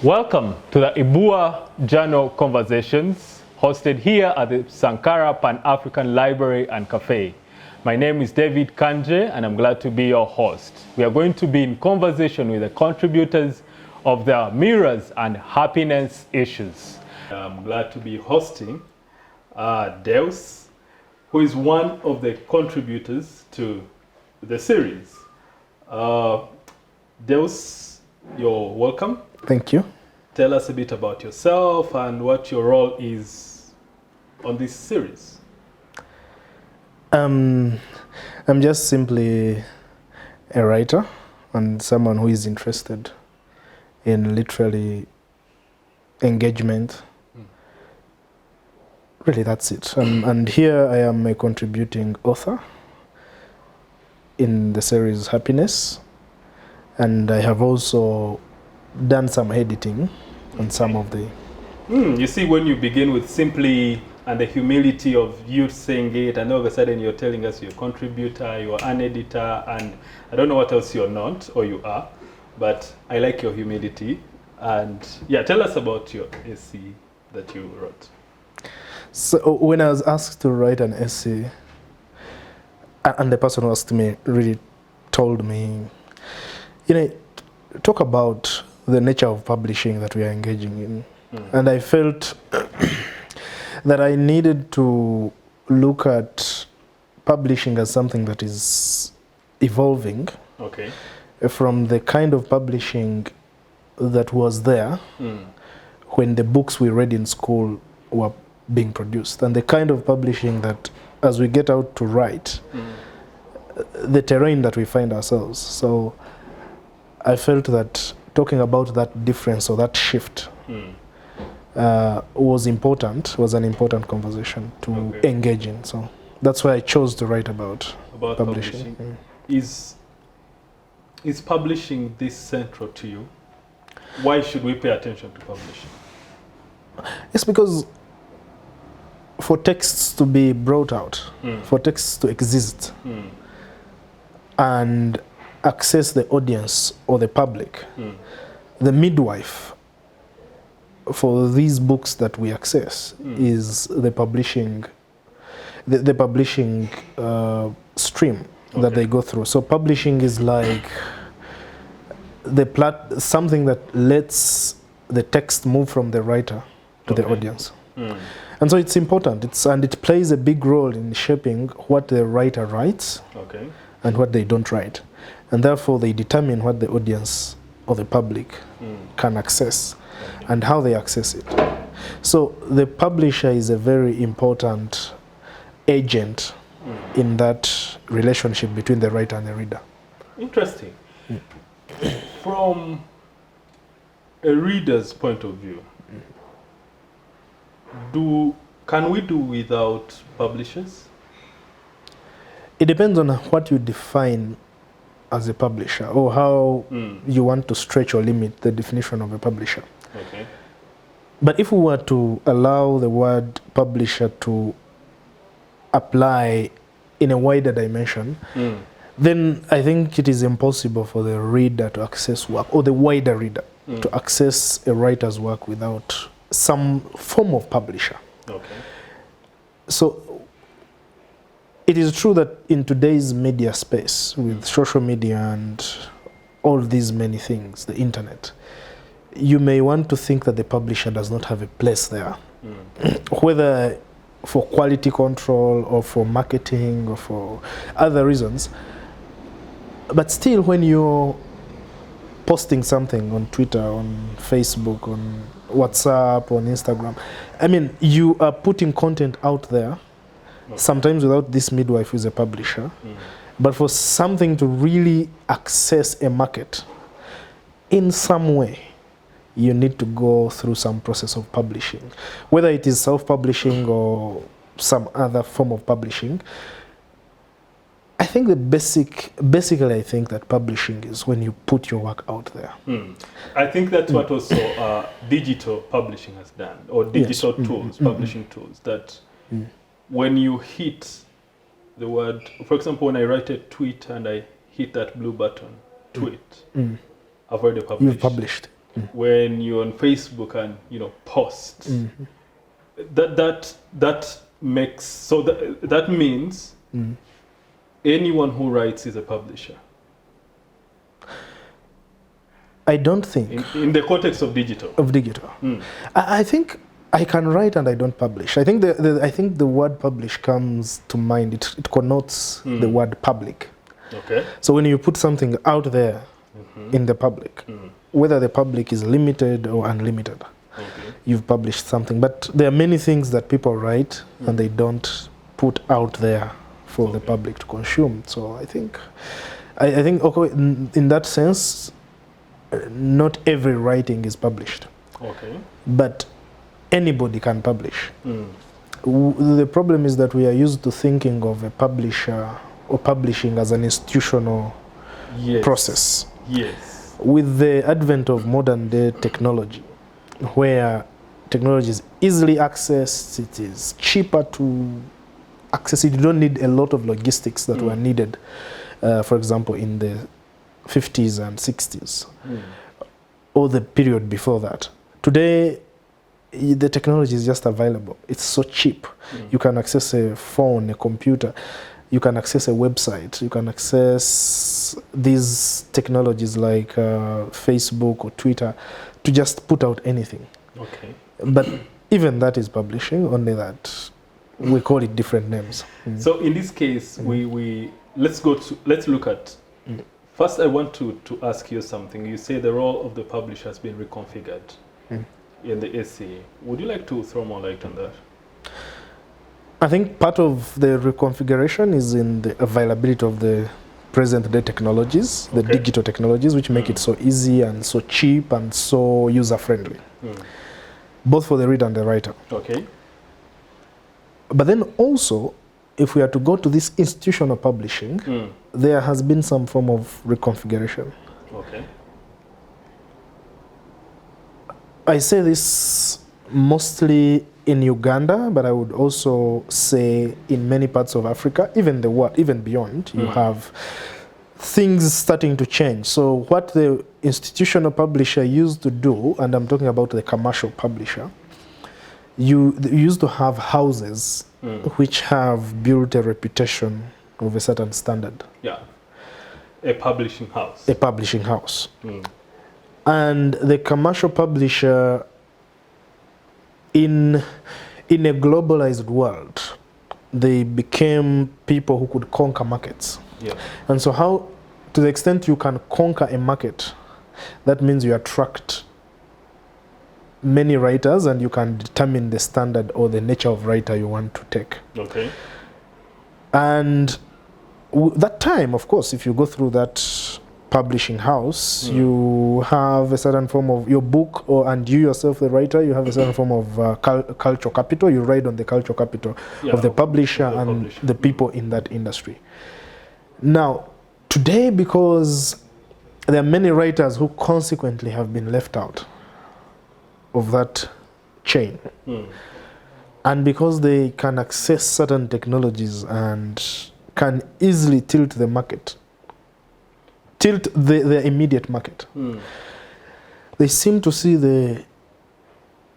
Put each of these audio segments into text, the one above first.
Welcome to the Ibua Journal Conversations, hosted here at the Sankara Pan-African Library and Cafe. My name is David Kangye, and I'm glad to be your host. We are going to be in conversation with the contributors of the mirrors and happiness issues. I'm glad to be hosting Deus, who is one of the contributors to the series. Deus, you're welcome. Thank you. Tell us a bit about yourself and what your role is on this series. I'm just simply a writer and someone who is interested in literary engagement. Really, that's it. And here I am a contributing author in the series HappyNess, and I have also done some editing on some of the... You see, when you begin with simply and the humility of you saying it, and all of a sudden you're telling us you're a contributor, you're an editor, and I don't know what else you're not, or you are, but I like your humility. And yeah, tell us about your essay that you wrote. So when I was asked to write an essay, and the person who asked me really told me, talk about the nature of publishing that we are engaging in. And I felt that I needed to look at publishing as something that is evolving from the kind of publishing that was there when the books we read in school were being produced, and the kind of publishing that as we get out to write, the terrain that we find ourselves. So I felt that talking about that difference or that shift was an important conversation to engage in. So that's why I chose to write about publishing. Is publishing this central to you? Why should we pay attention to publishing? It's because for texts to be brought out, for texts to exist and access the audience or the public, the midwife for these books that we access is the publishing, the publishing stream that they go through. So publishing is like something that lets the text move from the writer to the audience. And so it's important, and it plays a big role in shaping what the writer writes and what they don't write. And therefore they determine what the audience or the public can access and how they access it. So the publisher is a very important agent in that relationship between the writer and the reader. Interesting. From a reader's point of view, can we do without publishers? It depends on what you define as a publisher, or how you want to stretch or limit the definition of a publisher. But if we were to allow the word publisher to apply in a wider dimension, then I think it is impossible for the reader to access work, or the wider reader to access a writer's work without some form of publisher. So it is true that in today's media space, with social media and all these many things, the internet, you may want to think that the publisher does not have a place there, whether for quality control or for marketing or for other reasons. But still, when you're posting something on Twitter, on Facebook, on WhatsApp, on Instagram, I mean, you are putting content out there, sometimes without this midwife who is a publisher. But for something to really access a market in some way, you need to go through some process of publishing, whether it is self-publishing or some other form of publishing. I think basically I think that publishing is when you put your work out there. I think that's what also digital publishing has done, or digital tools, publishing tools, that when you hit the word, for example, when I write a tweet and I hit that blue button, tweet, I've already published. You've published. when you're on Facebook and post, that makes so that means anyone who writes is a publisher. I don't think. In the context of digital. I think I can write and I don't publish. I think the word publish comes to mind. It connotes the word public. Okay. So when you put something out there in the public, whether the public is limited or unlimited, you've published something. But there are many things that people write and they don't put out there for the public to consume. So I think okay, in that sense, not every writing is published. Okay. But anybody can publish. The problem is that we are used to thinking of a publisher or publishing as an institutional process. Yes. With the advent of modern day technology, where technology is easily accessed, it is cheaper to access it. You don't need a lot of logistics that were needed, for example, in the 50s and 60s, or the period before that. Today, the technology is just available. It's so cheap. You can access a phone, a computer. You can access a website. You can access these technologies like Facebook or Twitter to just put out anything. Okay. But even that is publishing, only that we call it different names. So in this case, let's look at. First, I want to ask you something. You say the role of the publisher has been reconfigured in the SCA. Would you like to throw more light on that? I think part of the reconfiguration is in the availability of the present day technologies, the digital technologies, which make it so easy and so cheap and so user-friendly, both for the reader and the writer. Okay. But then also, if we are to go to this institutional publishing, there has been some form of reconfiguration. Okay. I say this mostly in Uganda, but I would also say in many parts of Africa, even the world, even beyond, you have things starting to change. So what the institutional publisher used to do, and I'm talking about the commercial publisher, you used to have houses which have built a reputation of a certain standard. Yeah. A publishing house. A publishing house. And the commercial publisher in a globalized world, they became people who could conquer markets. Yeah. And so how, to the extent you can conquer a market, that means you attract many writers and you can determine the standard or the nature of writer you want to take. Okay. And that time, of course, if you go through that publishing house, you have a certain form of your book, and you yourself, the writer, you have a certain form of cultural capital. You ride on the cultural capital of the publisher and the people in that industry. Now, today, because there are many writers who consequently have been left out of that chain, and because they can access certain technologies and can easily tilt the market, tilt the immediate market. They seem to see the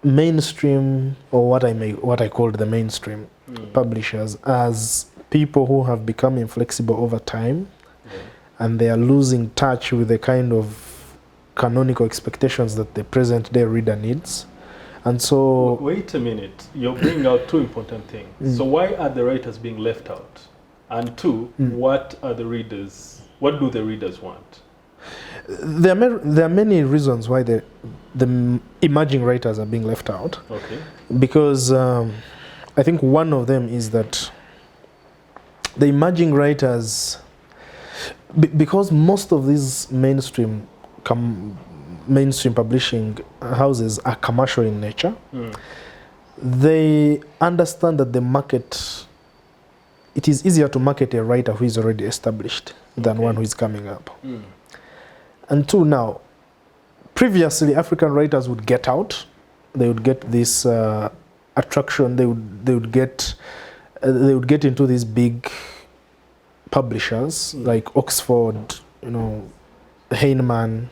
mainstream, or what I called the mainstream publishers, as people who have become inflexible over time, and they are losing touch with the kind of canonical expectations that the present day reader needs. And so... Wait a minute, you're bringing out two important things. So why are the writers being left out? And two, what do the readers want? There are many reasons why the emerging writers are being left out. Okay. Because I think one of them is that the emerging writers, because most of these mainstream publishing houses are commercial in nature, they understand that the market, it is easier to market a writer who is already established than one who is coming up. And two, now, previously African writers would get out, they would get this attraction, they would get into these big publishers like Oxford, Heinemann,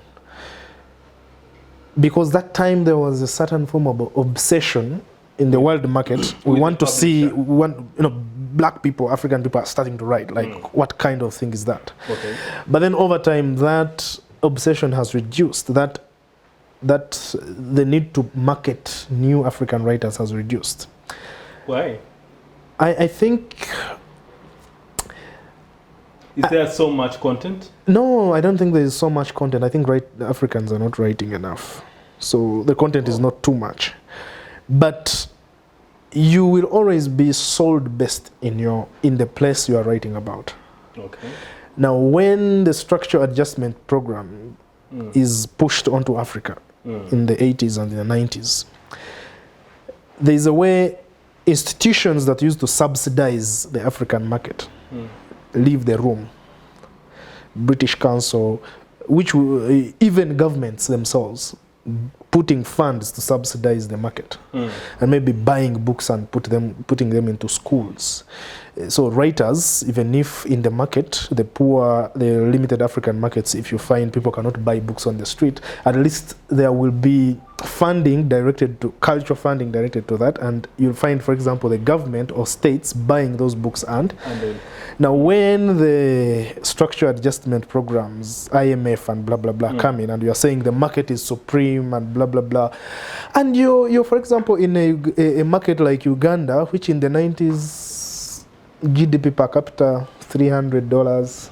because that time there was a certain form of obsession in the world market. We want to see, black people, African people are starting to write. Like, what kind of thing is that? Okay. But then over time, that obsession has reduced. That the need to market new African writers has reduced. Why? I think... Is there so much content? No, I don't think there is so much content. I think Africans are not writing enough. So the content is not too much. But you will always be sold best in the place you are writing about. Okay. Now, when the structure adjustment program is pushed onto Africa in the 80s and the 90s, there is a way institutions that used to subsidize the African market leave the room. British Council, even governments themselves, putting funds to subsidize the market and maybe buying books and putting them into schools. So writers, even if in the market, the limited African markets, if you find people cannot buy books on the street, at least there will be funding directed to cultural funding directed to that, and you'll find, for example, the government or states buying those books. And now when the structure adjustment programs, IMF and blah blah blah come in, and you are saying the market is supreme and blah blah blah, and you're for example in a market like Uganda, which in the 90s GDP per capita $300.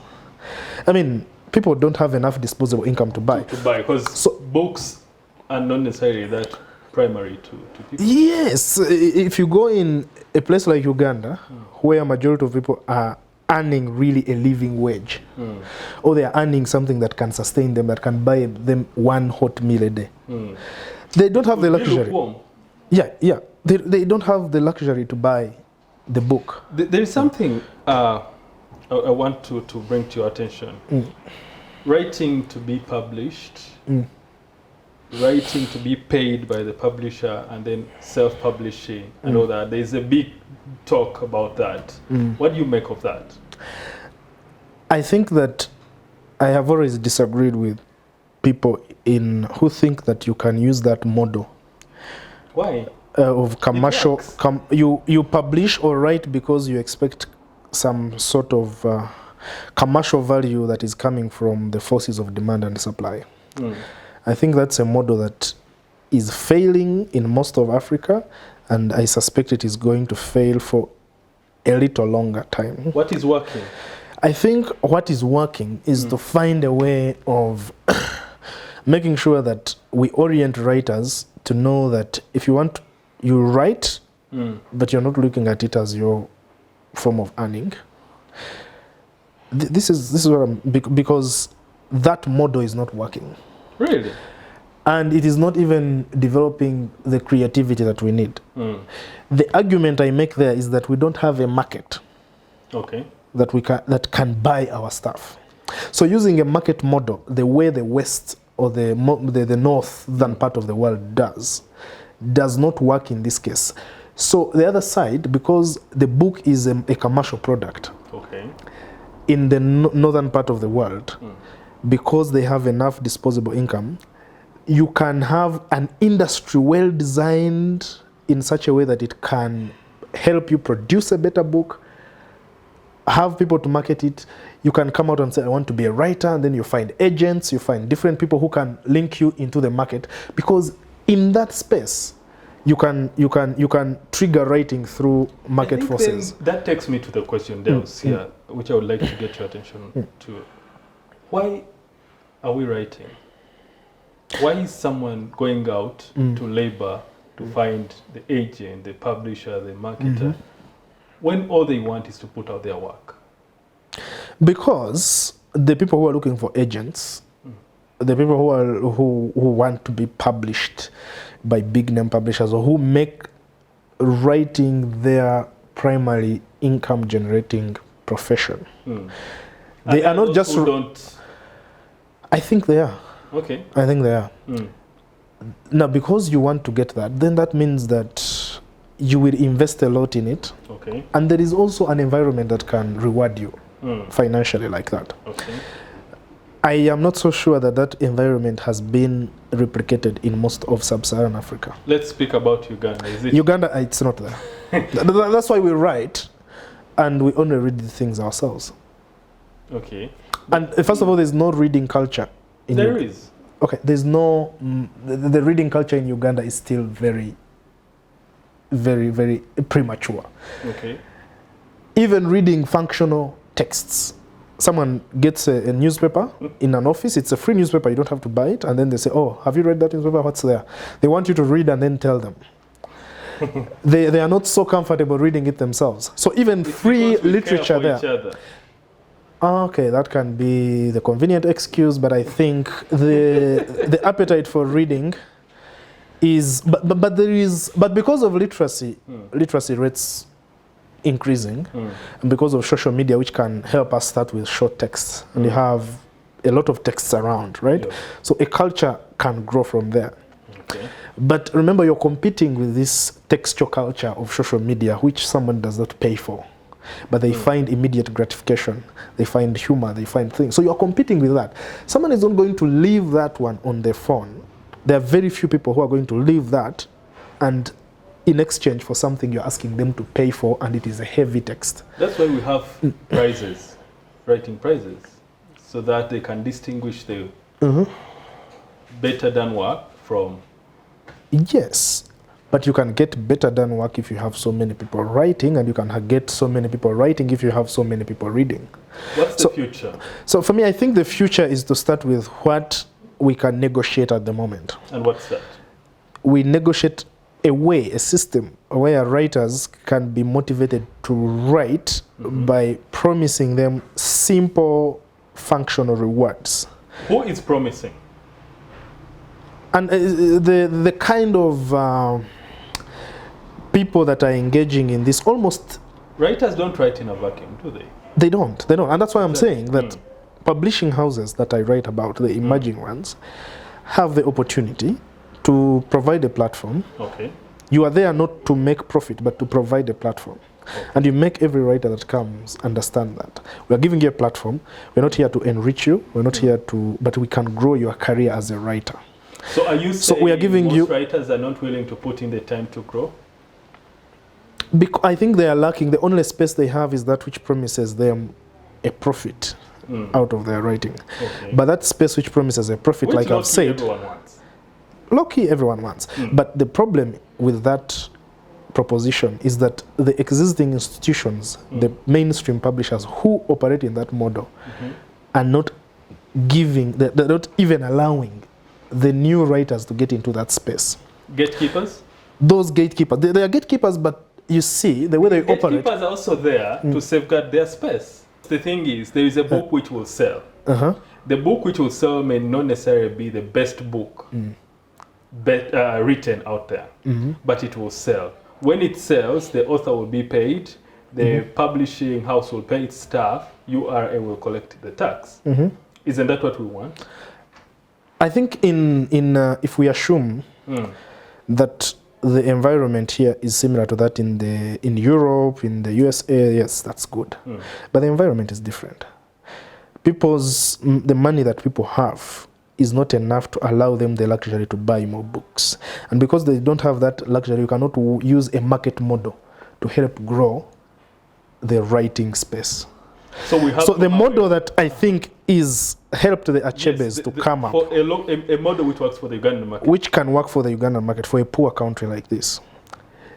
I mean, people don't have enough disposable income to buy. Because books are not necessarily that primary to people. Yes, if you go in a place like Uganda, where a majority of people are earning really a living wage, or they are earning something that can sustain them, that can buy them one hot meal a day, they don't have the luxury. Yeah, they don't have the luxury to buy the book. There is something I want to bring to your attention. Writing to be published, writing to be paid by the publisher, and then self-publishing and all that. There's a big talk about that. What do you make of that? I think that I have always disagreed with people who think that you can use that model. Why? Of commercial, you publish or write because you expect some sort of commercial value that is coming from the forces of demand and supply. I think that's a model that is failing in most of Africa, and I suspect it is going to fail for a little longer time. What is working? I think what is working is to find a way of making sure that we orient writers to know that if you write, but you're not looking at it as your form of earning. This is what because that model is not working. Really? And it is not even developing the creativity that we need. The argument I make there is that we don't have a market. Okay. That can buy our stuff. So using a market model, the way the West or the northern part of the world does not work in this case. So the other side, because the book is a commercial product, in the northern part of the world, because they have enough disposable income, you can have an industry well designed in such a way that it can help you produce a better book, have people to market it. You can come out and say, I want to be a writer, and then you find agents, you find different people who can link you into the market, because in that space you can trigger writing through market forces. That takes me to the question, Deus, here, which I would like to get your attention to. Why are we writing? Why is someone going out to labor to find the agent, the publisher, the marketer, when all they want is to put out their work? Because the people who are looking for agents, the people who want to be published by big name publishers, or who make writing their primary income generating profession, they are not just. I think they are. Okay. I think they are. Now, because you want to get that, then that means that you will invest a lot in it. Okay. And there is also an environment that can reward you financially like that. Okay. I am not so sure that that environment has been replicated in most of sub-Saharan Africa. Let's speak about Uganda. Is it? Uganda, it's not there. That's why we write, and we only read the things ourselves. Okay. And first of all, there's no reading culture. There is. Okay, there's no... the reading culture in Uganda is still very, very, very premature. Okay. Even reading functional texts. Someone gets a newspaper in an office, it's a free newspaper, you don't have to buy it, and then they say, oh, have you read that newspaper? What's there? They want you to read and then tell them. they are not so comfortable reading it themselves. So even it's free literature there. Okay, that can be the convenient excuse, but I think the appetite for reading is, but because of literacy rates increasing, and because of social media, which can help us start with short texts, and you have a lot of texts around, right? Yeah. So a culture can grow from there. Okay. But remember, you're competing with this textual culture of social media, which someone does not pay for. But they find immediate gratification, they find humor, they find things. So you're competing with that. Someone is not going to leave that one on their phone. There are very few people who are going to leave that and in exchange for something you're asking them to pay for, and it is a heavy text. That's why we have prizes, writing prizes, so that they can distinguish the better done work from... Yes. But you can get better done work if you have so many people writing, and you can get so many people writing if you have so many people reading. What's the future? So for me, I think the future is to start with what we can negotiate at the moment. And what's that? We negotiate a way, a system where writers can be motivated to write by promising them simple functional rewards. Who is promising? And the kind of people that are engaging in this almost... Writers don't write in a vacuum, do they? They don't. And that's why I'm saying that publishing houses that I write about, the emerging ones, have the opportunity to provide a platform. Okay. You are there not to make profit, but to provide a platform. Okay. And you make every writer that comes understand that. We are giving you a platform. We're not here to enrich you. We're not here to... But we can grow your career as a writer. So are you saying we are giving most writers are not willing to put in the time to grow? I think they are lacking. The only space they have is that which promises them a profit out of their writing. Okay. But that space which promises a profit, which, like I've said, everyone wants. Low-key everyone wants. But the problem with that proposition is that the existing institutions, the mainstream publishers who operate in that model, are not giving, they're not even allowing the new writers to get into that space. Gatekeepers? Those gatekeepers. They are gatekeepers, but you see, the way they operate... Gatekeepers are also there to safeguard their space. The thing is, there is a book which will sell. The book which will sell may not necessarily be the best book written out there, but it will sell. When it sells, the author will be paid, the publishing house will pay its staff, URA will collect the tax. Isn't that what we want? I think if we assume that the environment here is similar to that in Europe, in the USA, yes, that's good. But the environment is different. The money that people have is not enough to allow them the luxury to buy more books. And because they don't have that luxury, you cannot use a market model to help grow the writing space. So we have the model that I think is helped the Achebes to come up. For a model which works for the Ugandan market. Which can work for the Ugandan market, for a poor country like this,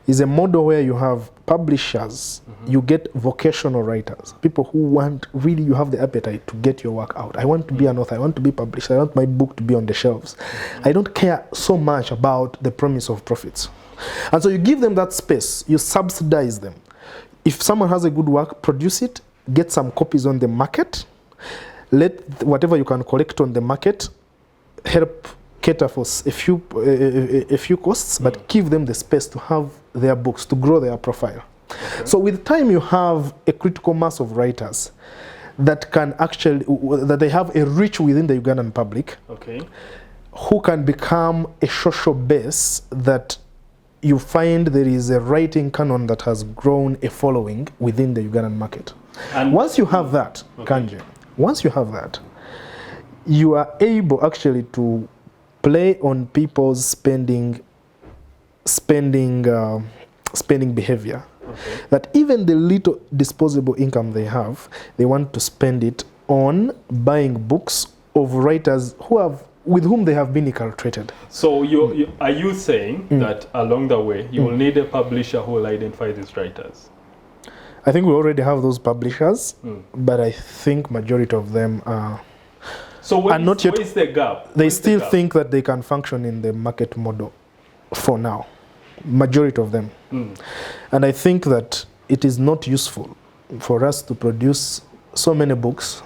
is a model where you have publishers, you get vocational writers, people who want, really you have the appetite to get your work out. I want to be an author, I want to be published, I want my book to be on the shelves. I don't care so much about the promise of profits. And so you give them that space, you subsidize them. If someone has a good work, produce it, get some copies on the market, let whatever you can collect on the market help cater for a few costs, but give them the space to have their books, to grow their profile. Okay. So with time you have a critical mass of writers that can actually, that they have a reach within the Ugandan public, who can become a social base that you find there is a writing canon that has grown a following within the Ugandan market. And once you have that, Kangye, once you have that, you are able actually to play on people's spending behavior. Okay. That even the little disposable income they have, they want to spend it on buying books of writers with whom they have been inculturated. So are you saying that along the way you will need a publisher who will identify these writers? I think we already have those publishers, but I think majority of them are not yet. Where is the gap? They still think that they can function in the market model for now. Majority of them. And I think that it is not useful for us to produce so many books,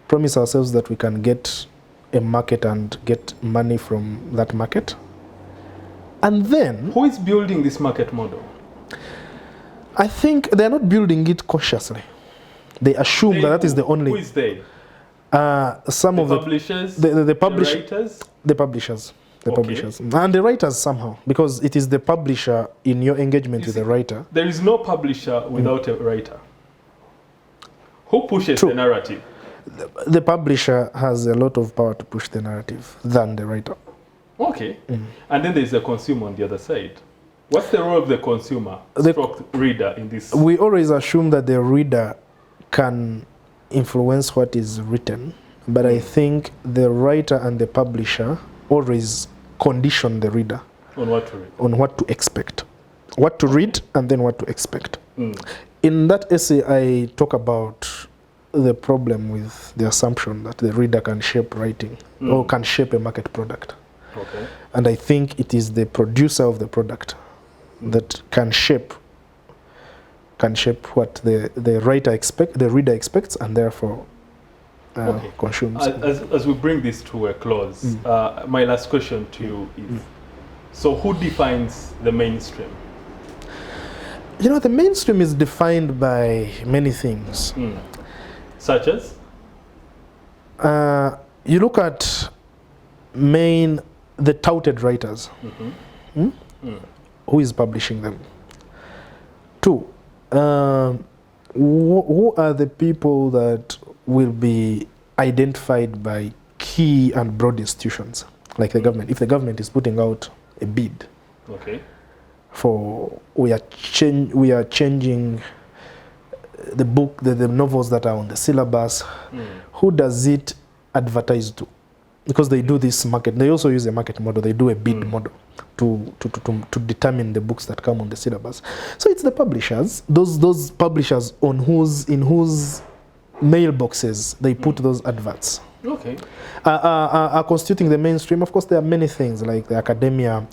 promise ourselves that we can get a market and get money from that market. And then... Who is building this market model? I think they're not building it consciously. They assume that is the only... Who is they? Some of the publishers? The writers? The publishers. The Okay. publishers. And the writers somehow, because it is the publisher in your engagement with the writer. There is no publisher without a writer. Who pushes the narrative? The publisher has a lot of power to push the narrative than the writer. Okay. And then there's a consumer on the other side. What's the role of the consumer, stroke reader in this? We always assume that the reader can influence what is written, but I think the writer and the publisher always condition the reader On what to read? on what to expect, what to read, and then what to expect. In that essay, I talk about the problem with the assumption that the reader can shape writing or can shape a market product. Okay. And I think it is the producer of the product that can shape what the reader expects, and therefore consumes. As we bring this to a close, my last question to you is, so who defines the mainstream? You know, the mainstream is defined by many things. Such as? You look at the touted writers. Who is publishing them? 2, who are the people that will be identified by key and broad institutions, like the government? If the government is putting out a bid for we are changing the book, the novels that are on the syllabus, who does it advertise to? Because they do this market, they also use a market model, they do a bid model to determine the books that come on the syllabus. So it's the publishers, those publishers in whose mailboxes they put those adverts. Okay. Are constituting the mainstream. Of course, there are many things like the academia,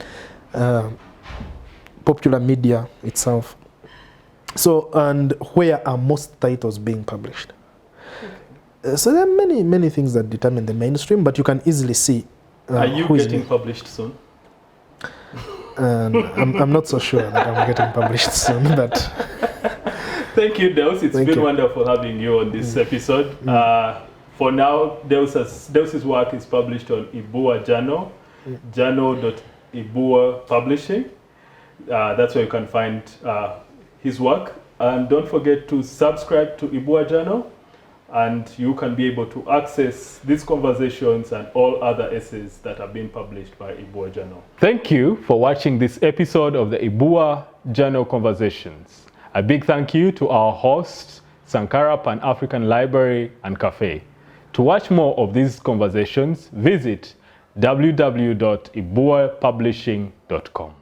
popular media itself. So, and where are most titles being published? So there are many things that determine the mainstream, but you can easily see. Are you getting published soon? I'm not so sure that I'm getting published soon, but... Thank you, Deus. It's been wonderful having you on this episode. For now, Deus's work is published on Ibua Journal, journal.ibua publishing. That's where you can find his work. And don't forget to subscribe to Ibua Journal, and you can be able to access these conversations and all other essays that have been published by Ibua Journal. Thank you for watching this episode of the Ibua Journal Conversations. A big thank you to our host, Sankara Pan-African Library and Cafe. To watch more of these conversations, visit www.ibuapublishing.com.